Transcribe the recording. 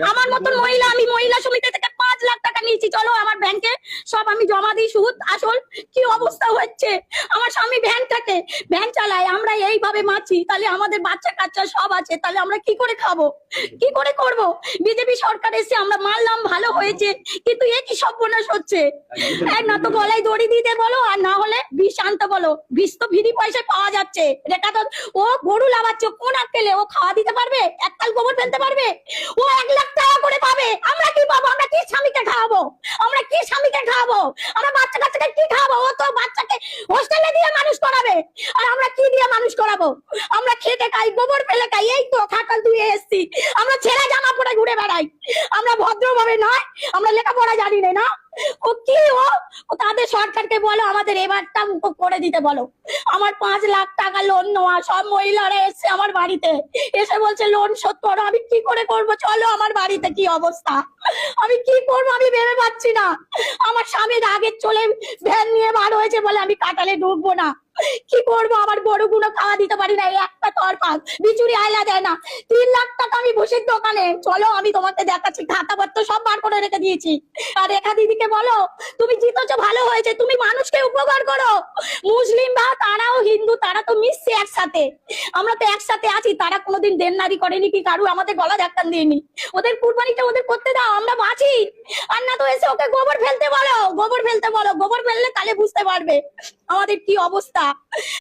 আমার মতন মহিলা, আমি মহিলা সমিতি থেকে 5 লাখ টাকা নিয়েছি, চলো আমার ব্যাংকে সব আমি জমা দিই, সুদ আসল কি অবস্থা হচ্ছে। আমার স্বামী ভ্যান চালায়, আমরা এইভাবে মাছি, তাহলে আমাদের বাচ্চা কাচ্চা সব আছে, তাহলে আমরা কি করে খাবো, কি করে করব। বিজেপি সরকার এসে আমরা মানলাম ভালো হয়েছে, কিন্তু এ কি সর্বনাশ হচ্ছে। এক না তো গলায় দড়ি দিতে বলো, আর না হলে বিষ আনতে বলো। বিষ তো ফ্রি পয়সায় পাওয়া যাচ্ছে। রেখা তো ও গরু লাগাচ্ছে, কোন আক্কেলে ও খাওয়া দিতে পারবে, এককাল গোবর ফেলতে পারবে? ও 1 লাখ টাকা করে পাবে, আমরা কি পাবো? আমরা কি স্বামীকে খাওয়াবো, আমরা কি স্বামীকে খাওয়াবো, আমরা বাচ্চা কাচ্চাকে কি খাওয়াবো? ও তো বাচ্চাকে হোস্টেলে দিয়ে মানুষ করাবে, আর আমরা কি দিয়ে মানুষ করাবো? আমরা খেতে খাই, গোবর ফেলে খাই, এই তো খাটাল ধুয়ে এসছি, আমরা ছেঁড়া জামা পরে ঘুরে বেড়াই, আমরা ভদ্রভাবে নয়, আমরা লেখাপড়া জানি না। ও কি ও তাদের সরকারকে বলো আমাদের এবারটা করে দিতে বলো। আমার 5 লাখ টাকা লোন নেওয়া, সব মহিলারা এসে আমার বাড়িতে এসে বলছে লোন শোধ করো। আমি কি করে করব? চলো আমার বাড়িতে কি অবস্থা, আমি কি করবো আমি ভেবে পাচ্ছি না। আমার স্বামীর আগে চলে ভ্যান নিয়ে বার হয়েছে বলে আমি কাটালে ঢুকবো না, কি করবো? আমার গরুগুলো খাওয়া দিতে পারি না, এই একটা তরফাল বিচুরি আয়লা দেয় না। 3 লাখ টাকা আমি ভুষির দোকানে, চলো আমি তোমাকে দেখাচ্ছি, খাতাপত্র সব বার করে রেখে দিয়েছি। আর রেখা দিদিকে বলো তুমি জিতেছো ভালো হয়েছে, তুমি মানুষকে উপকার করো। মুসলিম বা তারাও হিন্দু, তারা তো মিশছে একসাথে, আমরা তো একসাথে আছি। তারা কোনোদিন দেননারি করেনি কি কারু আমাদের গলা ধাক্কা দিইনি। ওদের কুরবানিটা ওদের করতে দাও, আমরা বাঁচি। আর না তো এসে ওকে গোবর ফেলতে বলো, গোবর ফেলতে বলো, গোবর ফেললে তাহলে বুঝতে পারবে আমাদের কি অবস্থা।